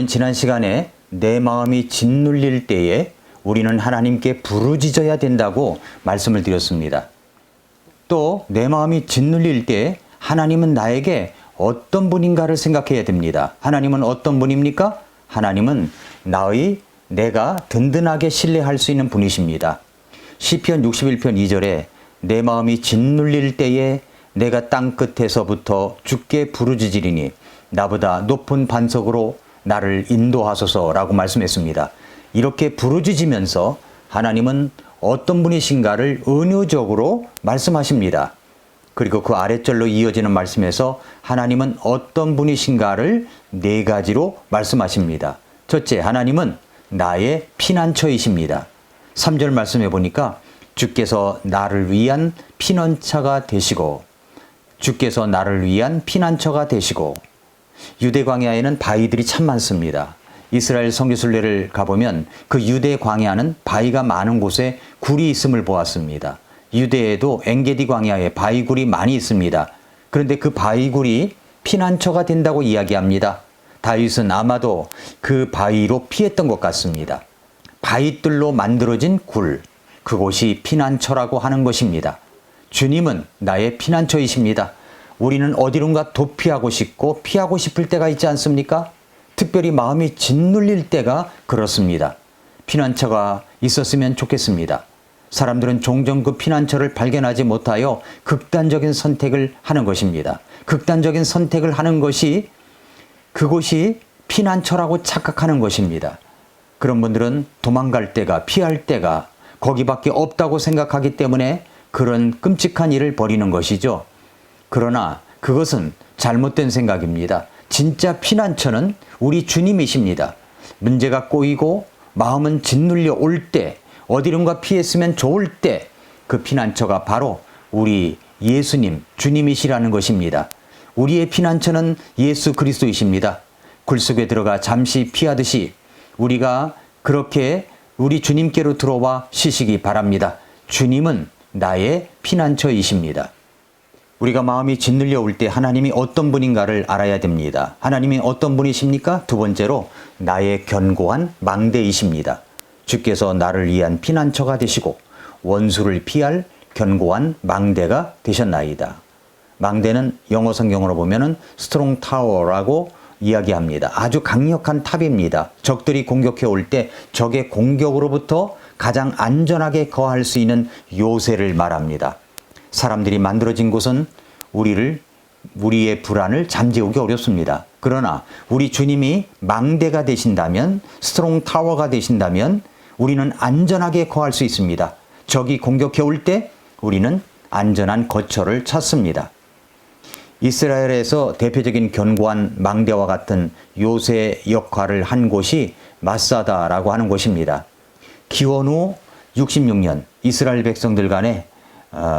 우리는 지난 시간에 내 마음이 짓눌릴 때에 우리는 하나님께 부르짖어야 된다고 말씀을 드렸습니다. 또 내 마음이 짓눌릴 때 하나님은 나에게 어떤 분인가를 생각해야 됩니다. 하나님은 어떤 분입니까? 하나님은 내가 든든하게 신뢰할 수 있는 분이십니다. 시편 61편 2절에 내 마음이 짓눌릴 때에 내가 땅끝에서부터 주께 부르짖으리니 나보다 높은 반석으로 나를 인도하소서라고 말씀했습니다. 이렇게 부르짖으면서 하나님은 어떤 분이신가를 은유적으로 말씀하십니다. 그리고 그 아랫절로 이어지는 말씀에서 하나님은 어떤 분이신가를 네 가지로 말씀하십니다. 첫째, 하나님은 나의 피난처이십니다. 3절 말씀해 보니까 주께서 나를 위한 피난처가 되시고 주께서 나를 위한 피난처가 되시고 유대 광야에는 바위들이 참 많습니다. 이스라엘 성지순례를 가보면 그 유대 광야는 바위가 많은 곳에 굴이 있음을 보았습니다. 유대에도 엔게디 광야에 바위굴이 많이 있습니다. 그런데 그 바위굴이 피난처가 된다고 이야기합니다. 다윗은 아마도 그 바위로 피했던 것 같습니다. 바위들로 만들어진 굴, 그곳이 피난처라고 하는 것입니다. 주님은 나의 피난처이십니다. 우리는 어디론가 도피하고 싶고 피하고 싶을 때가 있지 않습니까? 특별히 마음이 짓눌릴 때가 그렇습니다. 피난처가 있었으면 좋겠습니다. 사람들은 종종 그 피난처를 발견하지 못하여 극단적인 선택을 하는 것입니다. 극단적인 선택을 하는 것이 그곳이 피난처라고 착각하는 것입니다. 그런 분들은 도망갈 데가, 피할 데가 거기밖에 없다고 생각하기 때문에 그런 끔찍한 일을 벌이는 것이죠. 그러나 그것은 잘못된 생각입니다. 진짜 피난처는 우리 주님이십니다. 문제가 꼬이고 마음은 짓눌려 올 때, 어디론가 피했으면 좋을 때 그 피난처가 바로 우리 예수님, 주님이시라는 것입니다. 우리의 피난처는 예수 그리스도이십니다. 굴 속에 들어가 잠시 피하듯이 우리가 그렇게 우리 주님께로 들어와 쉬시기 바랍니다. 주님은 나의 피난처이십니다. 우리가 마음이 짓눌려 올 때 하나님이 어떤 분인가를 알아야 됩니다. 하나님이 어떤 분이십니까? 두 번째로 나의 견고한 망대이십니다. 주께서 나를 위한 피난처가 되시고 원수를 피할 견고한 망대가 되셨나이다. 망대는 영어 성경으로 보면은 스트롱 타워라고 이야기합니다. 아주 강력한 탑입니다. 적들이 공격해 올 때 적의 공격으로부터 가장 안전하게 거할 수 있는 요새를 말합니다. 사람들이 만들어진 곳은 우리의 불안을 잠재우기 어렵습니다. 그러나 우리 주님이 망대가 되신다면, 스트롱 타워가 되신다면 우리는 안전하게 거할 수 있습니다. 적이 공격해 올 때 우리는 안전한 거처를 찾습니다. 이스라엘에서 대표적인 견고한 망대와 같은 요새 역할을 한 곳이 마사다라고 하는 곳입니다. 기원 후 66년 이스라엘 백성들 간에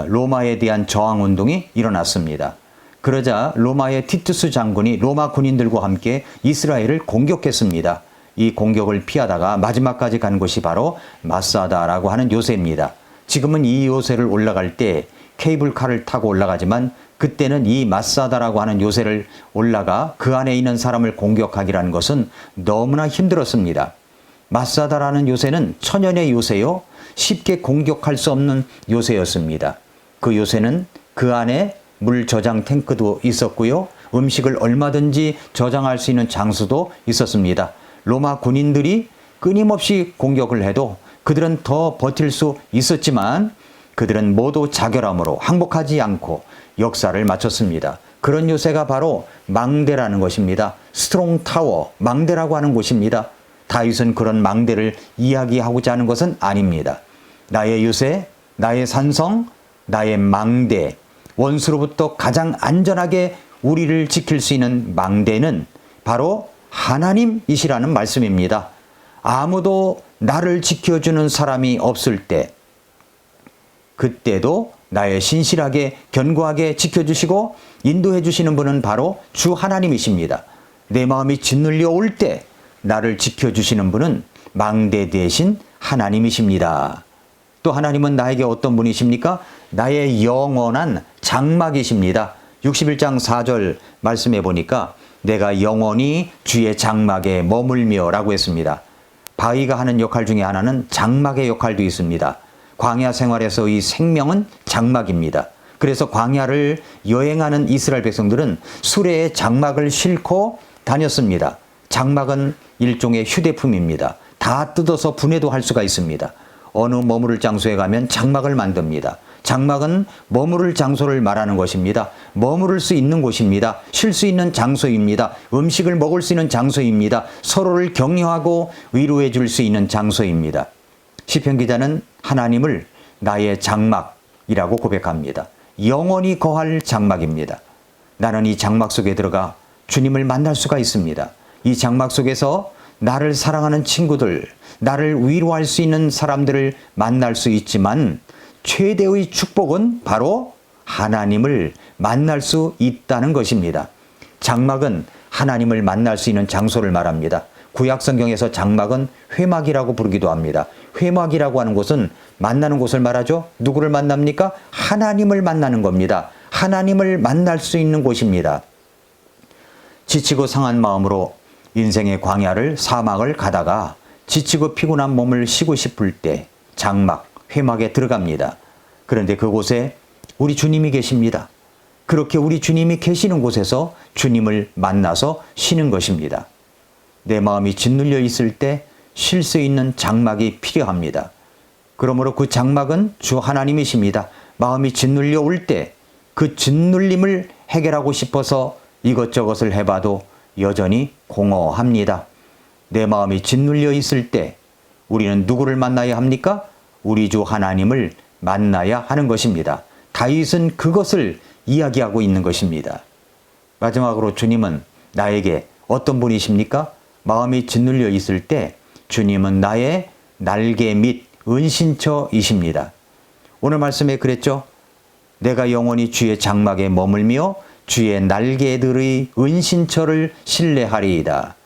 로마에 대한 저항운동이 일어났습니다. 그러자 로마의 티투스 장군이 로마 군인들과 함께 이스라엘을 공격했습니다. 이 공격을 피하다가 마지막까지 간 곳이 바로 마사다라고 하는 요새입니다. 지금은 이 요새를 올라갈 때 케이블카를 타고 올라가지만 그때는 이 마사다라고 하는 요새를 올라가 그 안에 있는 사람을 공격하기라는 것은 너무나 힘들었습니다. 마사다라는 요새는 천연의 요새요, 쉽게 공격할 수 없는 요새였습니다. 그 요새는 그 안에 물 저장 탱크도 있었고요, 음식을 얼마든지 저장할 수 있는 장소도 있었습니다. 로마 군인들이 끊임없이 공격을 해도 그들은 더 버틸 수 있었지만 그들은 모두 자결함으로 항복하지 않고 역사를 마쳤습니다. 그런 요새가 바로 망대라는 것입니다. 스트롱 타워, 망대라고 하는 곳입니다. 다윗은 그런 망대를 이야기하고자 하는 것은 아닙니다. 나의 요새, 나의 산성, 나의 망대, 원수로부터 가장 안전하게 우리를 지킬 수 있는 망대는 바로 하나님이시라는 말씀입니다. 아무도 나를 지켜주는 사람이 없을 때, 그때도 나의 신실하게 견고하게 지켜주시고 인도해 주시는 분은 바로 주 하나님이십니다. 내 마음이 짓눌려 올 때 나를 지켜주시는 분은 망대 대신 하나님이십니다. 또 하나님은 나에게 어떤 분이십니까? 나의 영원한 장막이십니다. 61장 4절 말씀해 보니까 내가 영원히 주의 장막에 머물며 라고 했습니다. 바위가 하는 역할 중에 하나는 장막의 역할도 있습니다. 광야 생활에서의 생명은 장막입니다. 그래서 광야를 여행하는 이스라엘 백성들은 수레에 장막을 싣고 다녔습니다. 장막은 일종의 휴대품입니다. 다 뜯어서 분해도 할 수가 있습니다. 어느 머무를 장소에 가면 장막을 만듭니다. 장막은 머무를 장소를 말하는 것입니다. 머무를 수 있는 곳입니다. 쉴 수 있는 장소입니다. 음식을 먹을 수 있는 장소입니다. 서로를 격려하고 위로해 줄 수 있는 장소입니다. 시편 기자는 하나님을 나의 장막이라고 고백합니다. 영원히 거할 장막입니다. 나는 이 장막 속에 들어가 주님을 만날 수가 있습니다. 이 장막 속에서 나를 사랑하는 친구들, 나를 위로할 수 있는 사람들을 만날 수 있지만 최대의 축복은 바로 하나님을 만날 수 있다는 것입니다. 장막은 하나님을 만날 수 있는 장소를 말합니다. 구약 성경에서 장막은 회막이라고 부르기도 합니다. 회막이라고 하는 곳은 만나는 곳을 말하죠. 누구를 만납니까? 하나님을 만나는 겁니다. 하나님을 만날 수 있는 곳입니다. 지치고 상한 마음으로 인생의 광야를 사막을 가다가 지치고 피곤한 몸을 쉬고 싶을 때 장막, 회막에 들어갑니다. 그런데 그곳에 우리 주님이 계십니다. 그렇게 우리 주님이 계시는 곳에서 주님을 만나서 쉬는 것입니다. 내 마음이 짓눌려 있을 때 쉴 수 있는 장막이 필요합니다. 그러므로 그 장막은 주 하나님이십니다. 마음이 짓눌려 올 때 그 짓눌림을 해결하고 싶어서 이것저것을 해봐도 여전히 공허합니다. 내 마음이 짓눌려 있을 때 우리는 누구를 만나야 합니까? 우리 주 하나님을 만나야 하는 것입니다. 다윗은 그것을 이야기하고 있는 것입니다. 마지막으로 주님은 나에게 어떤 분이십니까? 마음이 짓눌려 있을 때 주님은 나의 날개 및 은신처이십니다. 오늘 말씀에 그랬죠? 내가 영원히 주의 장막에 머물며 주의 날개들의 은신처를 신뢰하리이다.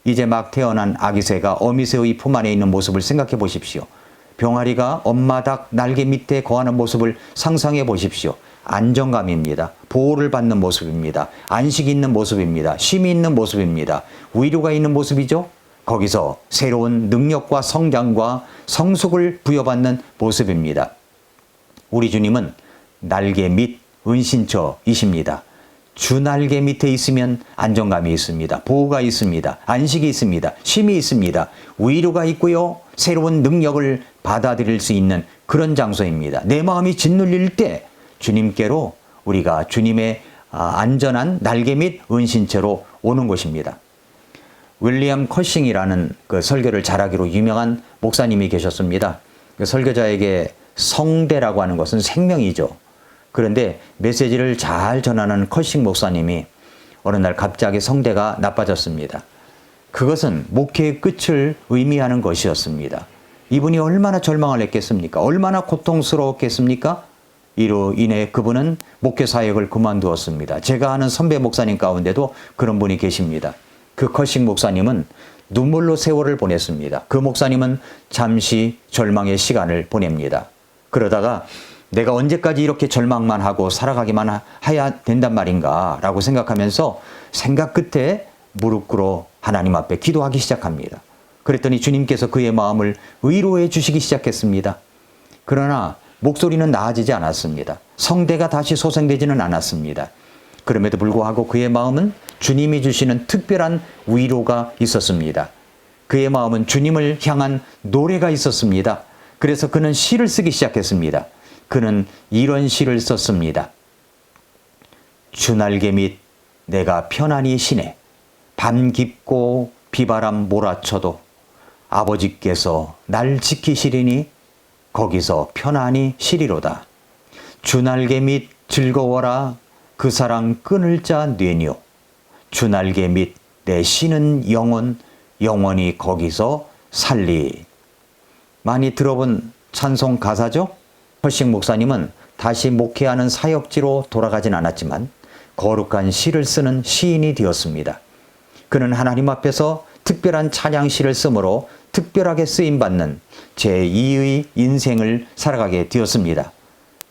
이제 막 태어난 아기새가 어미새의 품 안에 있는 모습을 생각해 보십시오. 병아리가 엄마 닭 날개 밑에 거하는 모습을 상상해 보십시오. 안정감입니다. 보호를 받는 모습입니다. 안식이 있는 모습입니다. 쉼이 있는 모습입니다. 위로가 있는 모습이죠. 거기서 새로운 능력과 성장과 성숙을 부여받는 모습입니다. 우리 주님은 날개 밑 은신처이십니다. 주 날개 밑에 있으면 안정감이 있습니다. 보호가 있습니다. 안식이 있습니다. 쉼이 있습니다. 위로가 있고요. 새로운 능력을 받아들일 수 있는 그런 장소입니다. 내 마음이 짓눌릴 때 주님께로 우리가 주님의 안전한 날개 및 은신처로 오는 것입니다. 윌리엄 커싱이라는 그 설교를 잘하기로 유명한 목사님이 계셨습니다. 그 설교자에게 성대라고 하는 것은 생명이죠. 그런데 메시지를 잘 전하는 커싱 목사님이 어느 날 갑자기 성대가 나빠졌습니다. 그것은 목회의 끝을 의미하는 것이었습니다. 이분이 얼마나 절망을 했겠습니까? 얼마나 고통스러웠겠습니까? 이로 인해 그분은 목회 사역을 그만두었습니다. 제가 아는 선배 목사님 가운데도 그런 분이 계십니다. 그 커싱 목사님은 눈물로 세월을 보냈습니다. 그 목사님은 잠시 절망의 시간을 보냅니다. 그러다가 내가 언제까지 이렇게 절망만 하고 살아가기만 해야 된단 말인가 라고 생각하면서 생각 끝에 무릎 꿇어 하나님 앞에 기도하기 시작합니다. 그랬더니 주님께서 그의 마음을 위로해 주시기 시작했습니다. 그러나 목소리는 나아지지 않았습니다. 성대가 다시 소생되지는 않았습니다. 그럼에도 불구하고 그의 마음은 주님이 주시는 특별한 위로가 있었습니다. 그의 마음은 주님을 향한 노래가 있었습니다. 그래서 그는 시를 쓰기 시작했습니다. 그는 이런 시를 썼습니다. 주 날개 밑 내가 편안히 쉬네. 밤 깊고 비바람 몰아쳐도 아버지께서 날 지키시리니 거기서 편안히 쉬리로다. 주 날개 밑 즐거워라. 그 사랑 끊을 자 뇌뇨. 주 날개 밑 내 쉬는 영혼 영원히 거기서 살리. 많이 들어본 찬송 가사죠? 커싱 목사님은 다시 목회하는 사역지로 돌아가진 않았지만 거룩한 시를 쓰는 시인이 되었습니다. 그는 하나님 앞에서 특별한 찬양시를 쓰므로 특별하게 쓰임받는 제2의 인생을 살아가게 되었습니다.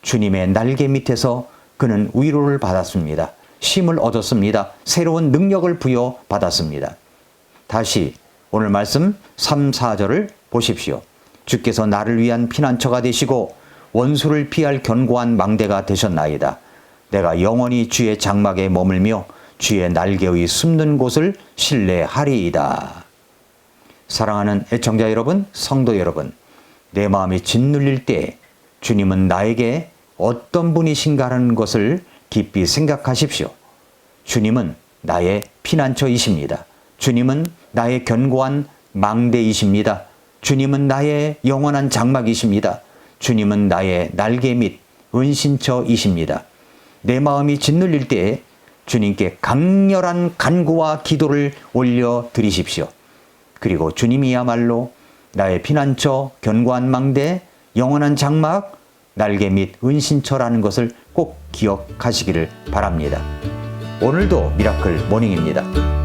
주님의 날개 밑에서 그는 위로를 받았습니다. 힘을 얻었습니다. 새로운 능력을 부여받았습니다. 다시 오늘 말씀 3, 4절을 보십시오. 주께서 나를 위한 피난처가 되시고 원수를 피할 견고한 망대가 되셨나이다. 내가 영원히 주의 장막에 머물며 주의 날개의 숨는 곳을 신뢰하리이다. 사랑하는 애청자 여러분, 성도 여러분, 내 마음이 짓눌릴 때 주님은 나에게 어떤 분이신가라는 것을 깊이 생각하십시오. 주님은 나의 피난처이십니다. 주님은 나의 견고한 망대이십니다. 주님은 나의 영원한 장막이십니다. 주님은 나의 날개 및 은신처이십니다. 내 마음이 짓눌릴 때 주님께 강렬한 간구와 기도를 올려드리십시오. 그리고 주님이야말로 나의 피난처, 견고한 망대, 영원한 장막, 날개 및 은신처라는 것을 꼭 기억하시기를 바랍니다. 오늘도 미라클 모닝입니다.